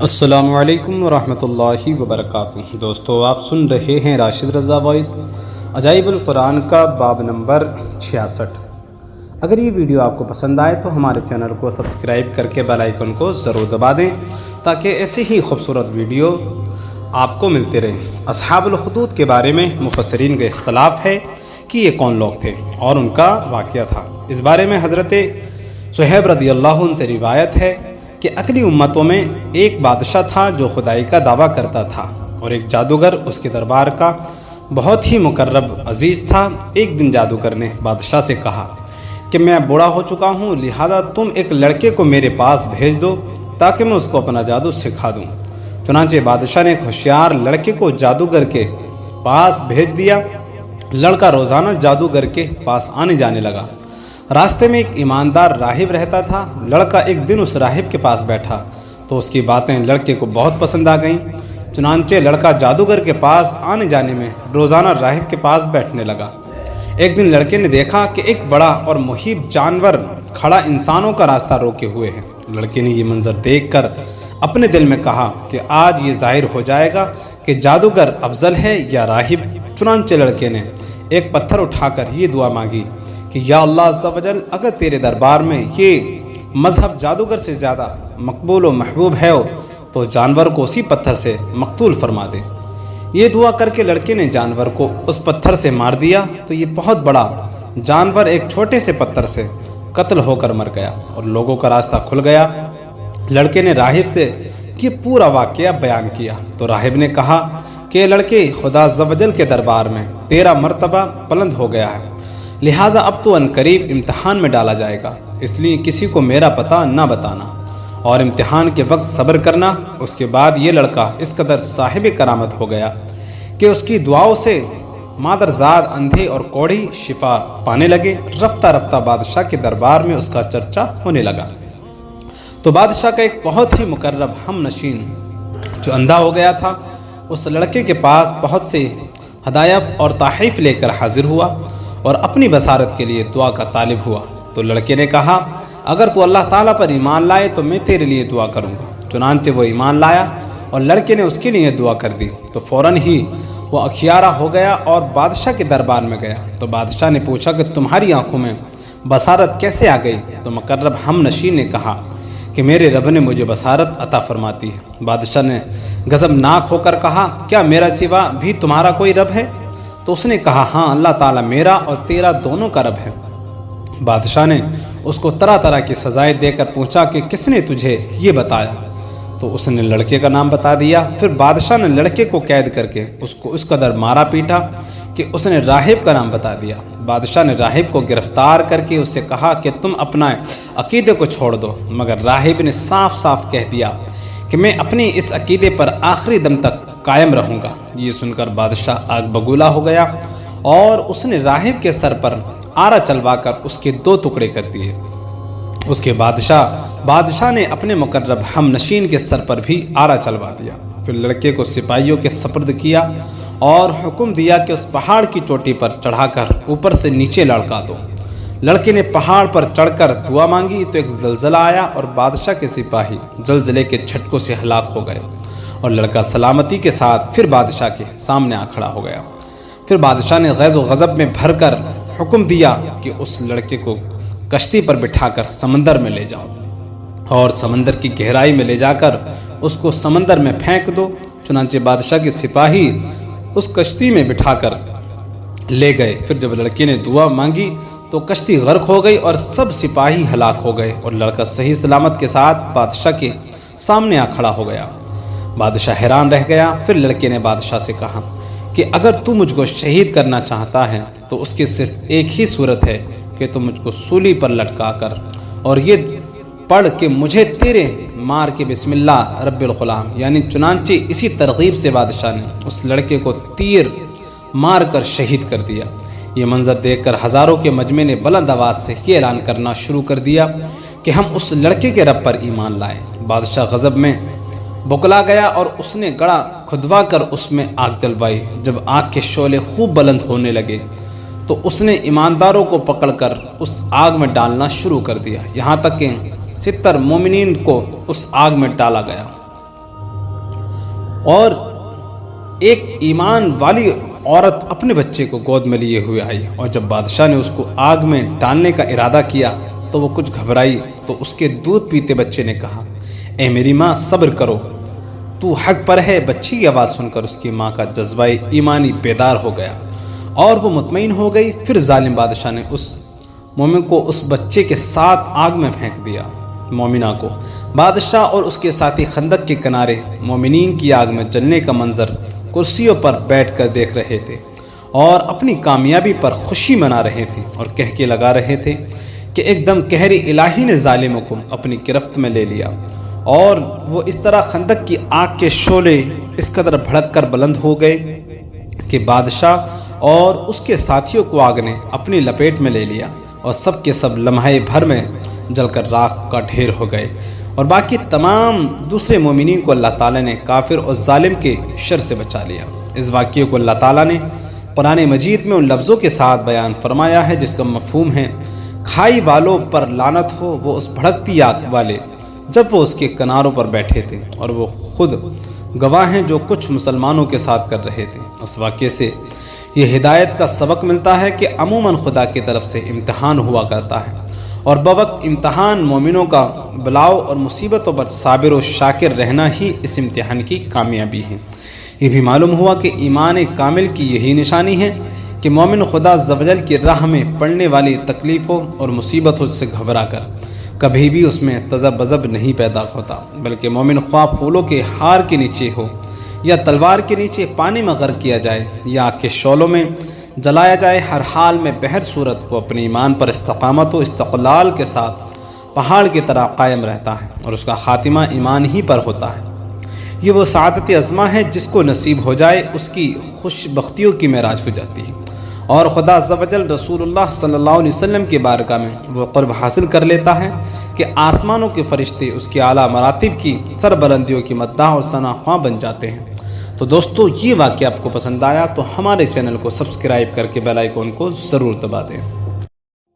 السلام علیکم ورحمۃ اللہ وبرکاتہ۔ دوستو، آپ سن رہے ہیں راشد رضا وائس عجائب القرآن کا باب نمبر 66۔ اگر یہ ویڈیو آپ کو پسند آئے تو ہمارے چینل کو سبسکرائب کر کے بیل آئیکن کو ضرور دبا دیں تاکہ ایسے ہی خوبصورت ویڈیو آپ کو ملتے رہیں۔ اصحاب الاخدود کے بارے میں مفسرین کا اختلاف ہے کہ یہ کون لوگ تھے اور ان کا واقعہ تھا۔ اس بارے میں حضرت صہیب رضی اللہ عنہ سے روایت ہے کہ اگلی امتوں میں ایک بادشاہ تھا جو خدائی کا دعویٰ کرتا تھا اور ایک جادوگر اس کے دربار کا بہت ہی مقرب عزیز تھا۔ ایک دن جادوگر نے بادشاہ سے کہا کہ میں بوڑھا ہو چکا ہوں، لہذا تم ایک لڑکے کو میرے پاس بھیج دو تاکہ میں اس کو اپنا جادو سکھا دوں۔ چنانچہ بادشاہ نے ایک ہوشیار لڑکے کو جادوگر کے پاس بھیج دیا۔ لڑکا روزانہ جادوگر کے پاس آنے جانے لگا۔ راستے میں ایک ایماندار راہب رہتا تھا۔ لڑکا ایک دن اس راہب کے پاس بیٹھا تو اس کی باتیں لڑکے کو بہت پسند آ گئیں۔ چنانچہ لڑکا جادوگر کے پاس آنے جانے میں روزانہ راہب کے پاس بیٹھنے لگا۔ ایک دن لڑکے نے دیکھا کہ ایک بڑا اور مہیب جانور کھڑا انسانوں کا راستہ روکے ہوئے ہے۔ لڑکے نے یہ منظر دیکھ کر اپنے دل میں کہا کہ آج یہ ظاہر ہو جائے گا کہ جادوگر افضل ہے یا راہب۔ چنانچہ لڑکے نے ایک پتھر اٹھا کر یہ دعا مانگی کہ یا اللہ عز و جل، اگر تیرے دربار میں یہ مذہب جادوگر سے زیادہ مقبول و محبوب ہے تو جانور کو اسی پتھر سے مقتول فرما دے۔ یہ دعا کر کے لڑکے نے جانور کو اس پتھر سے مار دیا تو یہ بہت بڑا جانور ایک چھوٹے سے پتھر سے قتل ہو کر مر گیا اور لوگوں کا راستہ کھل گیا۔ لڑکے نے راہب سے یہ پورا واقعہ بیان کیا تو راہب نے کہا کہ لڑکے، خدا عز و جل کے دربار میں تیرا مرتبہ بلند ہو گیا ہے، لہٰذا اب تو عنقریب امتحان میں ڈالا جائے گا، اس لیے کسی کو میرا پتہ نہ بتانا اور امتحان کے وقت صبر کرنا۔ اس کے بعد یہ لڑکا اس قدر صاحب کرامت ہو گیا کہ اس کی دعاؤں سے مادرزاد اندھے اور کوڑھی شفا پانے لگے۔ رفتہ رفتہ بادشاہ کے دربار میں اس کا چرچا ہونے لگا تو بادشاہ کا ایک بہت ہی مقرب ہم نشین جو اندھا ہو گیا تھا اس لڑکے کے پاس بہت سے ہدایف اور تحائف لے کر حاضر ہوا اور اپنی بصارت کے لیے دعا کا طالب ہوا۔ تو لڑکے نے کہا اگر تو اللہ تعالیٰ پر ایمان لائے تو میں تیرے لیے دعا کروں گا۔ چنانچہ وہ ایمان لایا اور لڑکے نے اس کے لیے دعا کر دی تو فوراً ہی وہ اخیارہ ہو گیا اور بادشاہ کے دربار میں گیا۔ تو بادشاہ نے پوچھا کہ تمہاری آنکھوں میں بصارت کیسے آ گئی؟ تو مقرب ہم نشین نے کہا کہ میرے رب نے مجھے بصارت عطا فرماتی ہے۔ بادشاہ نے غضبناک ہو کر کہا کیا میرا سوا بھی تمہارا کوئی رب ہے؟ تو اس نے کہا ہاں، اللہ تعالیٰ میرا اور تیرا دونوں کا رب ہے۔ بادشاہ نے اس کو طرح طرح کی سزائیں دے کر پوچھا کہ کس نے تجھے یہ بتایا؟ تو اس نے لڑکے کا نام بتا دیا۔ پھر بادشاہ نے لڑکے کو قید کر کے اس کو اس قدر مارا پیٹا کہ اس نے راہب کا نام بتا دیا۔ بادشاہ نے راہب کو گرفتار کر کے اس سے کہا کہ تم اپنا عقیدے کو چھوڑ دو، مگر راہب نے صاف صاف کہہ دیا کہ میں اپنی اس عقیدے پر آخری دم تک قائم رہوں گا۔ یہ سن کر بادشاہ آگ بگولا ہو گیا اور اس نے راہب کے سر پر آرا چلوا کر اس کے 2 ٹکڑے کر دیے۔ اس کے بادشاہ نے اپنے مقرب ہم نشین کے سر پر بھی آرا چلوا دیا۔ پھر لڑکے کو سپاہیوں کے سپرد کیا اور حکم دیا کہ اس پہاڑ کی چوٹی پر چڑھا کر اوپر سے نیچے لڑکا دو۔ لڑکے نے پہاڑ پر چڑھ کر دعا مانگی تو ایک زلزلہ آیا اور بادشاہ کے سپاہی زلزلے کے جھٹکوں سے ہلاک ہو گئے اور لڑکا سلامتی کے ساتھ پھر بادشاہ کے سامنے آ کھڑا ہو گیا۔ پھر بادشاہ نے غیظ و غضب میں بھر کر حکم دیا کہ اس لڑکے کو کشتی پر بٹھا کر سمندر میں لے جاؤ اور سمندر کی گہرائی میں لے جا کر اس کو سمندر میں پھینک دو۔ چنانچہ بادشاہ کے سپاہی اس کشتی میں بٹھا کر لے گئے۔ پھر جب لڑکے نے دعا مانگی تو کشتی غرق ہو گئی اور سب سپاہی ہلاک ہو گئے اور لڑکا صحیح سلامت کے ساتھ بادشاہ کے سامنے آ کھڑا ہو گیا۔ بادشاہ حیران رہ گیا۔ پھر لڑکے نے بادشاہ سے کہا کہ اگر تو مجھ کو شہید کرنا چاہتا ہے تو اس کی صرف ایک ہی صورت ہے کہ تو مجھ کو سولی پر لٹکا کر اور یہ پڑھ کہ مجھے تیرے مار کے بسم اللہ رب الغلام، یعنی چنانچہ اسی ترغیب سے بادشاہ نے اس لڑکے کو تیر مار کر شہید کر دیا۔ یہ منظر دیکھ کر ہزاروں کے مجمع نے بلند آواز سے یہ اعلان کرنا شروع کر دیا کہ ہم اس لڑکے کے رب پر ایمان لائے۔ بادشاہ غضب میں بکلا گیا اور اس نے گڑا کھدوا کر اس میں آگ جلوائی۔ جب آگ کے شعلے خوب بلند ہونے لگے تو اس نے ایمانداروں کو پکڑ کر اس آگ میں ڈالنا شروع کر دیا، یہاں تک کہ 70 مومنین کو اس آگ میں ڈالا گیا۔ اور ایک ایمان والی عورت اپنے بچے کو گود میں لیے ہوئے آئی، اور جب بادشاہ نے اس کو آگ میں ڈالنے کا ارادہ کیا تو وہ کچھ گھبرائی، تو اس کے دودھ پیتے بچے نے کہا، اے میری ماں صبر کرو، تو حق پر ہے۔ بچی کی آواز سن کر اس کی ماں کا جذبہ ایمانی بیدار ہو گیا اور وہ مطمئن ہو گئی۔ پھر ظالم بادشاہ نے اس مومن کو اس بچے کے ساتھ آگ میں پھینک دیا۔ مومنہ کو بادشاہ اور اس کے ساتھی خندق کے کنارے مومنین کی آگ میں جلنے کا منظر کرسیوں پر بیٹھ کر دیکھ رہے تھے اور اپنی کامیابی پر خوشی منا رہے تھے، اور کہہ کے لگا رہے تھے کہ ایک دم قہری الہی نے ظالموں کو اپنی گرفت میں لے لیا۔ اور وہ اس طرح خندق کی آگ کے شعلے اس قدر بھڑک کر بلند ہو گئے کہ بادشاہ اور اس کے ساتھیوں کو آگ نے اپنی لپیٹ میں لے لیا، اور سب کے سب لمحے بھر میں جل کر راکھ کا ڈھیر ہو گئے، اور باقی تمام دوسرے مومنین کو اللہ تعالیٰ نے کافر اور ظالم کے شر سے بچا لیا۔ اس واقعے کو اللہ تعالیٰ نے قرآن مجید میں ان لفظوں کے ساتھ بیان فرمایا ہے جس کا مفہوم ہے، کھائی والوں پر لعنت ہو، وہ اس بھڑکتی آگ والے جب وہ اس کے کناروں پر بیٹھے تھے، اور وہ خود گواہ ہیں جو کچھ مسلمانوں کے ساتھ کر رہے تھے۔ اس واقعے سے یہ ہدایت کا سبق ملتا ہے کہ عموماً خدا کی طرف سے امتحان ہوا کرتا ہے، اور بوقت امتحان مومنوں کا بلاؤ اور مصیبتوں پر صابر و شاکر رہنا ہی اس امتحان کی کامیابی ہے۔ یہ بھی معلوم ہوا کہ ایمان کامل کی یہی نشانی ہے کہ مومن خدا عز و جل کی راہ میں پڑنے والی تکلیفوں اور مصیبتوں سے گھبرا کر کبھی بھی اس میں تذب بذب نہیں پیدا ہوتا، بلکہ مومن خواہ پھولوں کے ہار کے نیچے ہو یا تلوار کے نیچے پانی میں غرق کیا جائے یا آگ کے شعلوں میں جلایا جائے، ہر حال میں بہر صورت وہ اپنے ایمان پر استقامت و استقلال کے ساتھ پہاڑ کی طرح قائم رہتا ہے، اور اس کا خاتمہ ایمان ہی پر ہوتا ہے۔ یہ وہ سعادت عظمہ ہے جس کو نصیب ہو جائے اس کی خوش بختیوں کی معراج ہو جاتی ہے، اور خدا عز و جل رسول اللہ صلی اللہ علیہ وسلم کے بارگاہ میں وہ قرب حاصل کر لیتا ہے کہ آسمانوں کے فرشتے اس کی اعلیٰ مراتب کی سربلندیوں کی مداح اور ثنا خواں بن جاتے ہیں۔ تو دوستو، یہ واقعہ آپ کو پسند آیا تو ہمارے چینل کو سبسکرائب کر کے بیل آئیکن کو ضرور دبا دیں۔